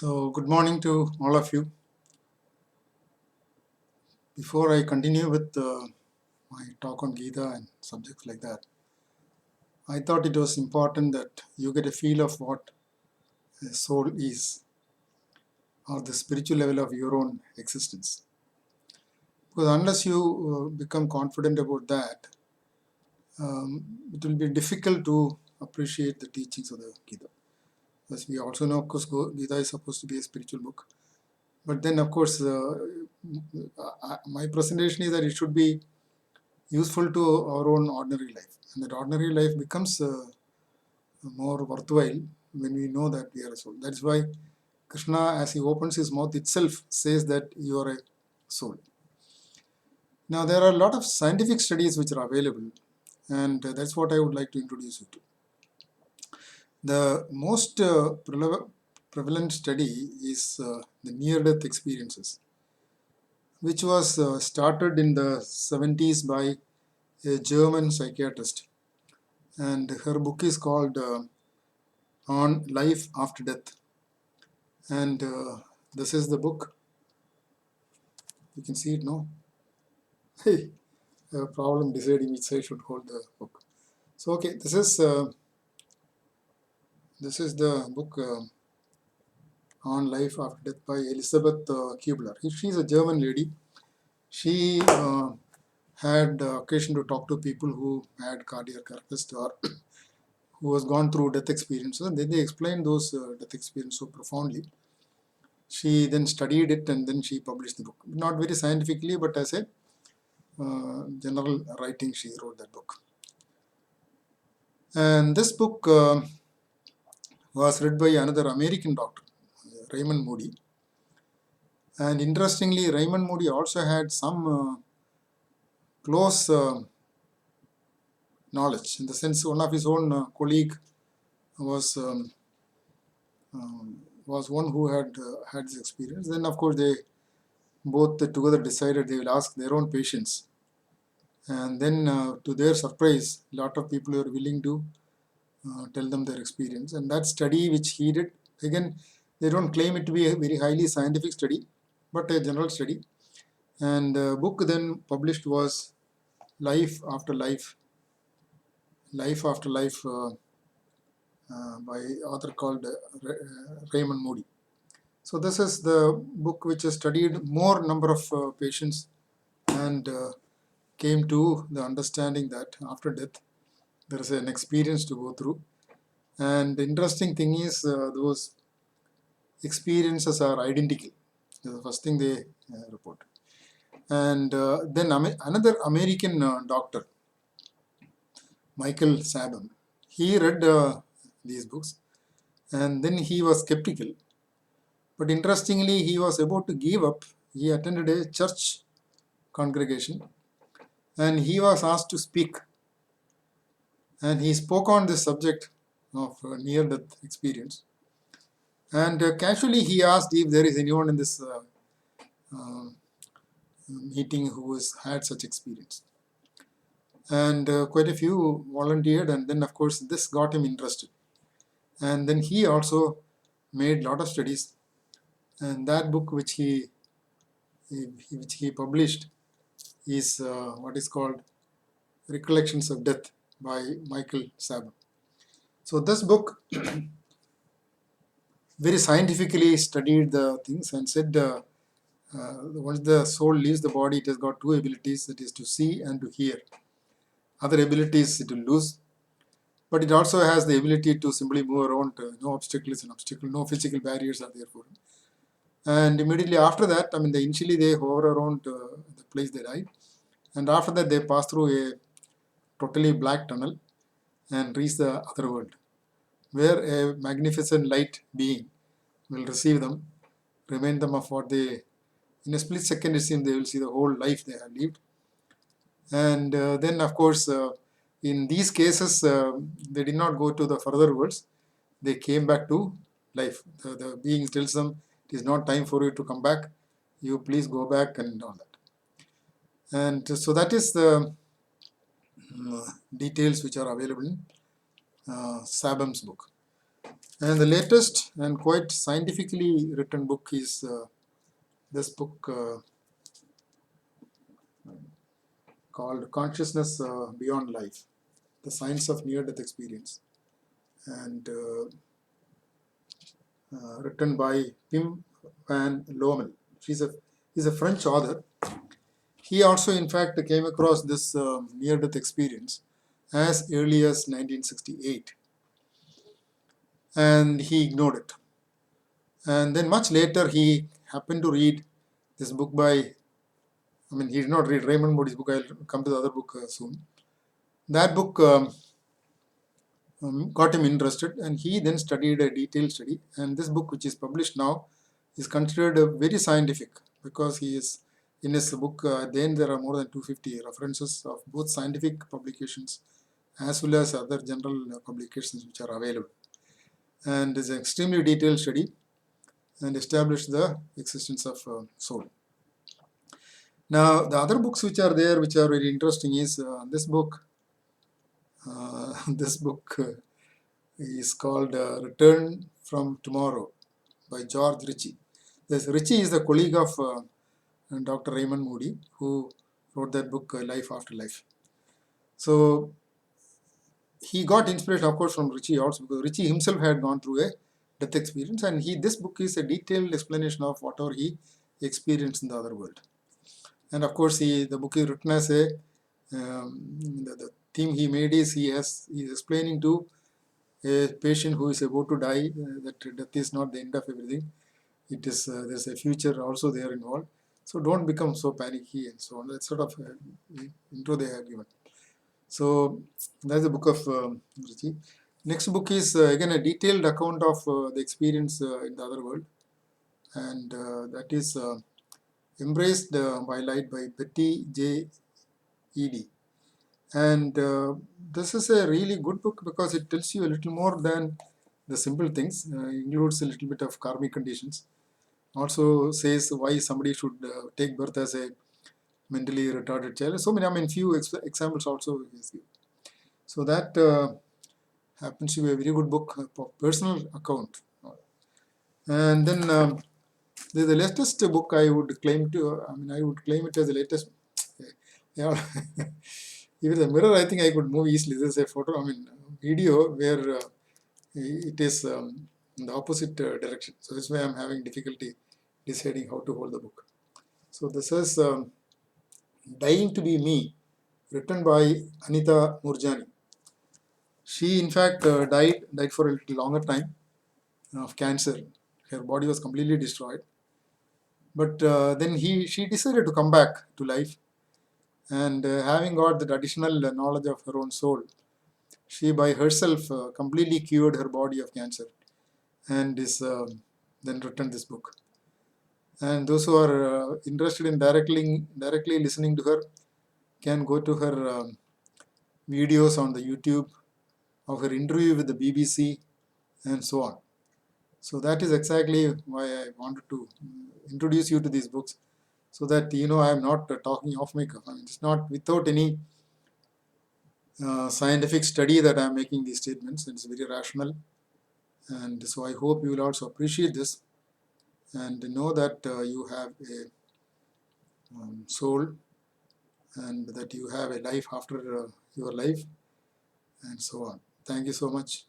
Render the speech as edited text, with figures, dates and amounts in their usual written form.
So, good morning to all of you. Before I continue with my talk on Gita and subjects like that, I thought it was important that you get a feel of what a soul is, or the spiritual level of your own existence. Because unless you become confident about that, it will be difficult to appreciate the teachings of the Gita. As we also know, of course, Gita is supposed to be a spiritual book. But then, of course, my presentation is that it should be useful to our own ordinary life, and that ordinary life becomes more worthwhile when we know that we are a soul. That's why Krishna, as he opens his mouth itself, says that you are a soul. Now, there are a lot of scientific studies which are available, and that's what I would like to introduce you to. The most prevalent study is the near-death experiences, which was started in the 70s by a German psychiatrist, and her book is called On Life After Death. And this is the book. You can see it now. Hey, I have a problem deciding which side should hold the book. So, okay, this is the book On Life After Death by Elizabeth Kibler. She's a German lady. She had occasion to talk to people who had cardiac arrest or who has gone through death experiences, and then they explained those death experiences so profoundly. She then studied it and then she published the book. Not very scientifically, but as a general writing, she wrote that book. And this book was read by another American doctor, Raymond Moody. And interestingly, Raymond Moody also had some close knowledge, in the sense one of his own colleague was one who had had this experience. Then, of course, they both together decided they will ask their own patients. And then, to their surprise, a lot of people were willing to tell them their experience. And that study which he did, again, they don't claim it to be a very highly scientific study, but a general study. And the book then published was Life After Life, Life After Life by author called Raymond Moody. So this is the book which has studied more number of patients and came to the understanding that after death there is an experience to go through. And the interesting thing is those experiences are identical. That's the first thing they report. And then another American doctor, Michael Saban, he read these books and then he was skeptical. But interestingly, he was about to give up. He attended a church congregation and he was asked to speak. And he spoke on this subject of near-death experience. And casually he asked if there is anyone in this meeting who has had such experience. And quite a few volunteered, and then of course this got him interested. And then he also made a lot of studies. And that book which he published is what is called Recollections of Death by Michael Saban. So this book very scientifically studied the things and said once the soul leaves the body, it has got two abilities, that is to see and to hear. Other abilities it will lose, but it also has the ability to simply move around. No obstacle is an obstacle, no physical barriers are there for him. And immediately after that, initially they hover around the place they died, and after that they pass through a totally black tunnel and reach the other world, where a magnificent light being will receive them, remind them of what they, in a split second it seems they will see the whole life they have lived. And then of course in these cases they did not go to the further worlds, they came back to life. The being tells them it is not time for you to come back, you please go back and all that. And so that is the details which are available in Saban's book. And the latest and quite scientifically written book is this book called Consciousness Beyond Life, The Science of Near-Death Experience, and written by Pim van Lommel. He's a French author. He also, in fact, came across this near-death experience as early as 1968, and he ignored it. And then much later, he happened to read this book by, he did not read Raymond Moody's book. I'll come to the other book soon. That book got him interested, and he then studied a detailed study. And this book, which is published now, is considered very scientific because he is in his book. Then there are more than 250 references of both scientific publications as well as other general publications which are available. And it's an extremely detailed study and established the existence of soul. Now, the other books which are there, which are very interesting, is this book. This book is called Return from Tomorrow by George Ritchie. This Ritchie is the colleague of Dr. Raymond Moody, who wrote that book, Life After Life. So he got inspiration, of course, from Ritchie also, because Ritchie himself had gone through a death experience, and this book is a detailed explanation of whatever he experienced in the other world. And of course, the book is written as a the theme he made is he is explaining to a patient who is about to die that death is not the end of everything. It is there's a future also there involved. So don't become so panicky and so on. That's sort of intro they have given. So that's the book of Ruchi. Next book is again a detailed account of the experience in the other world, and that is Embraced by Light by Betty J. Edie. And this is a really good book because it tells you a little more than the simple things. Includes a little bit of karmic conditions. Also says why somebody should take birth as a mentally retarded child. So many, few examples also is given. So that happens to be a very good book, personal account. And then the latest book I would claim to, I would claim it as the latest. Yeah, even the mirror, I think I could move easily. This is a photo, video where it is in the opposite direction. So that's why I'm having difficulty deciding how to hold the book. So this is Dying to Be Me, written by Anita Murjani. She, in fact, died for a little longer time of cancer. Her body was completely destroyed. But then she decided to come back to life. And having got that additional knowledge of her own soul, she by herself completely cured her body of cancer and is then written this book. And those who are interested in directly listening to her can go to her videos on the YouTube of her interview with the BBC and so on. So that is exactly why I wanted to introduce you to these books, so that I am not talking off my cuff. It's not without any scientific study that I am making these statements. It's very rational, and so I hope you will also appreciate this and know that you have a soul and that you have a life after your life and so on. Thank you so much.